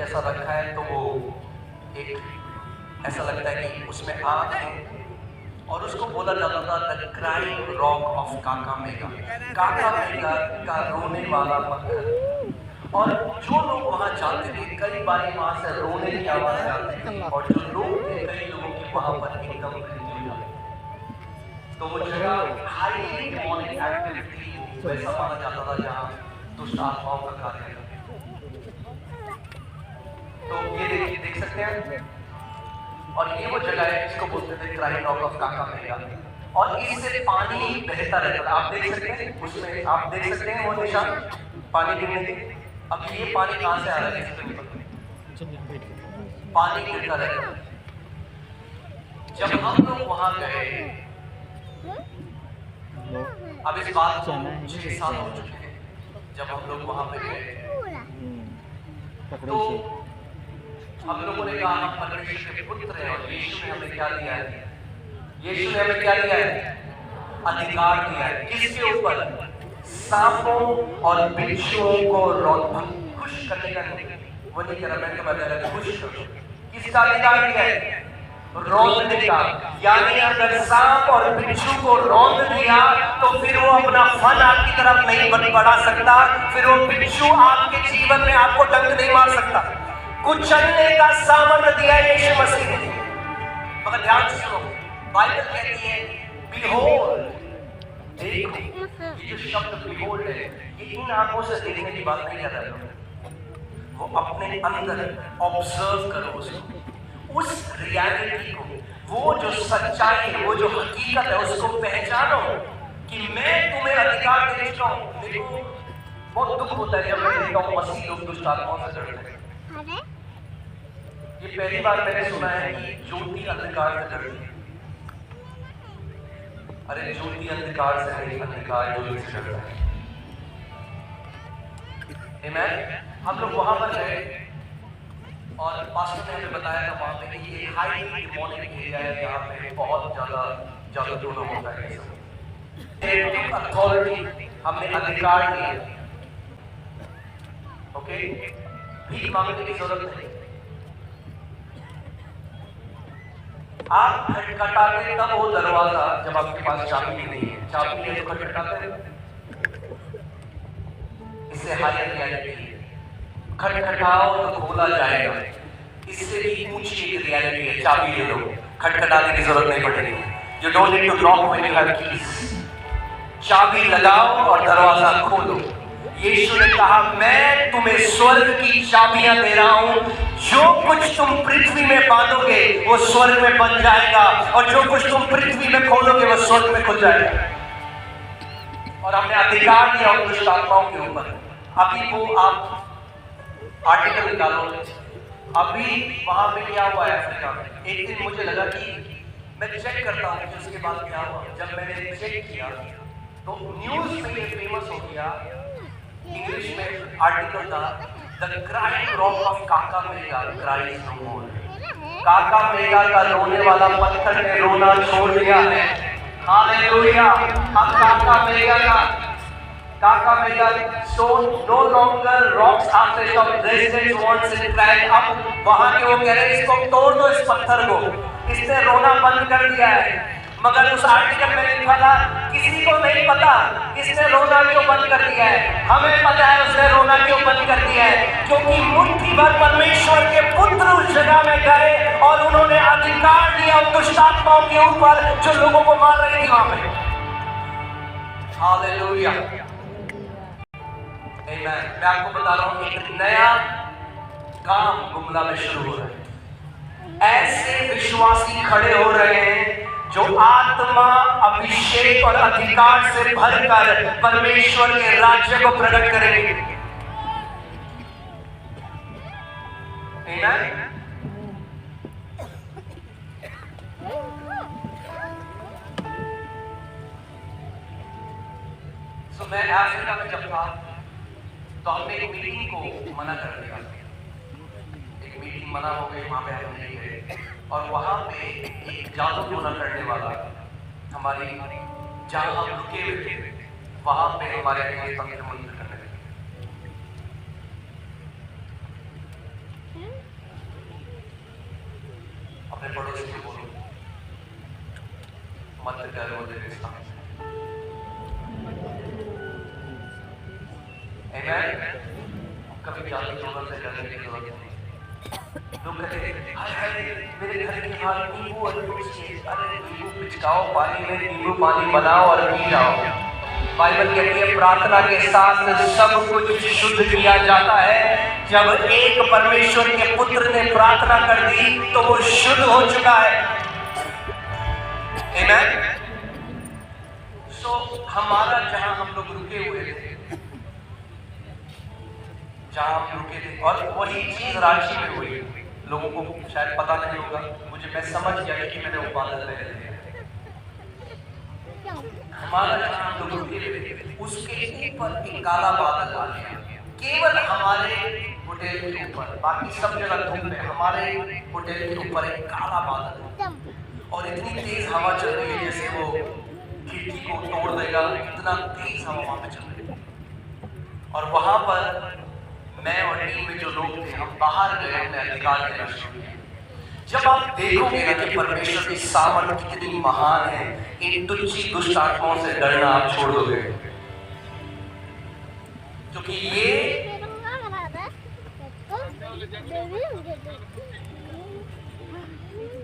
जैसा रखा है तो वो एक ऐसा लगता है कि उसमें आग है और उसको बोला जाता था द क्राइंग रॉक ऑफ काकामेगा, काकामेगा का रोने वाला पत्थर। और जो लोग वहां जाते थे कई बार वहां से रोने की आवाज आती थी और जो लोग थे कई लोगों की वहां पर एकदम मृत्यु हो जाती। तो वो जगह हाईली डेमोनिक एक्टिविटी वैसा माना जाता था जहां दुष्ट आत्माओं का कार्य है। तो ये देख सकते हैं और ये वो जगह है जिसको बोलते थे क्राइंग रॉक ऑफ काकामेगा और इससे पानी बहता रहता था। आप देख सकते हैं उसमें, आप देख सकते हैं वो निशान पानी गिरने के। अब ये पानी कहां से आ रहा है? पानी गिरता रहता है। जब हम लोग वहां गए, अब इस बात को 6 साल हो चुके हैं जब हम लोग वहां पे गए, तो हम लोगों ने कहा हम परमेश्वर के पुत्र हैं और यीशु ने हमें क्या दिया है? यीशु ने हमें क्या दिया है? अधिकार दिया है। किसके ऊपर? सांपों और बिच्छुओं को खुश करने का नहीं, वो नहीं कह रहा, मैं क्या बता रहा, खुश करो। किसका अधिकार दिया है? रौंदने का। यानी अगर सांप और बिच्छू को रौंद दिया तो फिर वो अपना फन आपकी तरफ नहीं बढ़ा सकता, फिर वो बिच्छू आपके जीवन में आपको डंक नहीं मार सकता। कुचलने का सामर्थ्य दिया यीशु मसीह ने। मगर ध्यान से सुनो, बाइबल कहती है बिहोल्ड, देखो। ये जो शब्द बिहोल्ड है ये इन आंखों से देखने की बात नहीं कर रहा है, वो अपने अंदर ऑब्जर्व करो उसको, उस रियलिटी को, वो जो सच्चाई है, वो जो हकीकत है उसको पहचानो कि मैं तुम्हें अधिकार दे चुका हूं। देखो बहुत दुख होता है जब मैं देखता हूं मसीह लोग दुष्ट आत्माओं से लड़ते हैं। ये पहली बार मैंने सुना है कि ज्योति अंधकार से लड़ती है। अरे ज्योति अंधकार से नहीं, अंधकार ज्योति से लड़ता है। आमीन। हम लोग वहां पर गए और पास्टर ने हमें बताया था वहां पे कि ये हाईली डेमोनिक एरिया है, यहाँ पे बहुत ज्यादा जादू टोना होता है। अथॉरिटी, हमने अधिकार दिया। ओके, भीख मांगने की जरूरत नहीं। आप खटखटाते तब वो दरवाजा जब आपके पास चाबी नहीं है। चाबी है तो खटखटाते हैं। इससे हायर रियलिटी है, खटखटाओ तो खोला जाएगा। इससे भी ऊंची एक रियलिटी है, चाबी ले लो, खटखटाने की जरूरत नहीं पड़ेगी। You don't need to knock when you have keys. चाबी लगाओ और दरवाजा खोलो। यीशु ने कहा मैं तुम्हें स्वर्ग की चाबियां दे रहा हूं, जो कुछ तुम पृथ्वी में बांधोगे वो स्वर्ग में बंध जाएगा और जो कुछ तुम पृथ्वी में खोलोगे वो स्वर्ग में खुल जाएगा। और हमने अधिकार दिया उन दुष्ट आत्माओं के ऊपर। अभी वो आप आर्टिकल निकालो, अभी वहां पे क्या हुआ है अफ्रीका में। एक दिन मुझे लगा कि मैं चेक करता हूं कि उसके बाद क्या हुआ। जब मैंने चेक किया तो न्यूज में ये फेमस हो गया, इंग्लिश में आर्टिकल था the crying rock of Kakamega cries no more. Kakamega का रोने वाला पत्थर ने रोना छोड़ दिया है। हालेलुया। अब Kakamega stone no longer rocks after of residents wants it cried. अब वहां के वो कह रहे हैं इसको तोड़ दो, इस पत्थर को, इसने रोना बंद कर दिया है। मगर उस आर्टिकल में लिखा था किसी को नहीं पता इसने रोना क्यों बंद कर दिया है। हमें पता है उसने रोना क्यों बंद कर दिया है, क्योंकि मुट्ठी भर परमेश्वर के पुत्र उस जगह में गए और उन्होंने अधिकार दिया उन दुष्ट आत्माओं के ऊपर जो लोगों को मार रही थी वहां पे। हालेलुया। आमीन। मैं आपको बता रहा हूं एक नया काम गुमला में शुरू हो रहा है। ऐसे विश्वासी खड़े हो रहे हैं जो आत्मा, अभिषेक और अधिकार से भरकर परमेश्वर के राज्य को प्रकट करेंगे। आमीन। तो मैं अफ्रीका में जब था तो हमने एक मीटिंग को मना कर दिया। एक मीटिंग मना हो गई, वहां पे हम नहीं गए और वहां पे एक जादू टोना करने वाला हमारी जहां हम रुके हुए थे वहां पे हमारे तंत्र मंत्र करने लगे। कर वो तेरे सामने। आमीन। कभी जाति जोड़न से डरने की जरूरत नहीं। लोग कहते हैं हाय हाय मेरे घर के बाहर नींबू और मिर्च है, अरे नींबू पिचकाओ पानी में, नींबू पानी बनाओ और पी जाओ। बाइबल कहती है प्रार्थना के साथ सब कुछ शुद्ध किया जाता है। जब एक परमेश्वर के पुत्र ने प्रार्थना कर दी तो वो शुद्ध हो चुका है। आमीन। सो हमारा जहां हम लोग रुके हुए थे, जहां हम रुके थे, और वही चीज रांची में हुई। लोगों को शायद पता नहीं होगा, मैं समझ गया कि मैंने वो बादल रहे थे। हमारा जहां हम लोग रुके थे उसके ऊपर एक काला बादल आ गया, केवल हमारे होटल के ऊपर, बाकी सब जगह धूप है, हमारे होटल के ऊपर एक काला बादल, और इतनी तेज हवा चल रही है जैसे वो खिड़की को तोड़ देगा, इतना तेज हवा वहां पे चल रही है। और वहां पर मैं और टीम में जो लोग थे हम बाहर गए, हमने अधिकार देना शुरू किया। जब आप देखोगे ना कि परमेश्वर की सामर्थ कितनी महान है, इन तुच्छी दुष्ट आत्माओं से डरना आप छोड़ दोगे, क्योंकि ये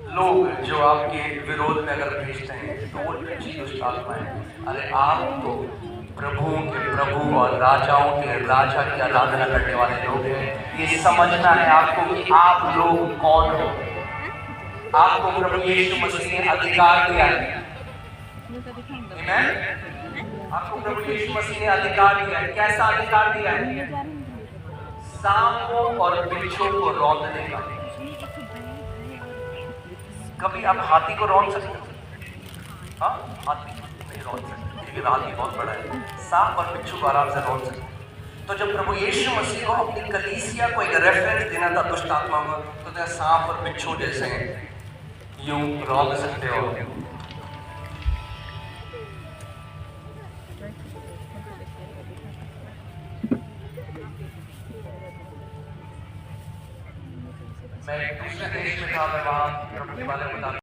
लोग जो आपके विरोध में अगर भेजते हैं तो वो तुच्छी दुष्ट आत्माएं हैं। अरे आप तो प्रभुओं के प्रभु और राजाओं के राजा की आराधना करने वाले लोग हैं। ये समझना है आपको कि आप लोग कौन हो। आपको प्रभु यीशु मसीह ने अधिकार दिया है। आमीन। आपको प्रभु यीशु मसीह ने अधिकार दिया है। कैसा अधिकार दिया है? सांपों और बिच्छों को रौंदने का। कभी आप हाथी को रौंद सकते हो? हाँ, हाथी नहीं रौंद सकते क्योंकि हाथी बहुत बड़ा है। सांप और बिच्छू को आराम से रौंद सकते। तो जब प्रभु यीशु मसीह को अपनी कलीसिया को एक रेफरेंस देना था दुष्ट आत्मा को, तो सांप और बिच्छू जैसे यूं रौंद सकते हो। मैं दूसरे देश में था, मैं वहां प्रभु के बारे में बता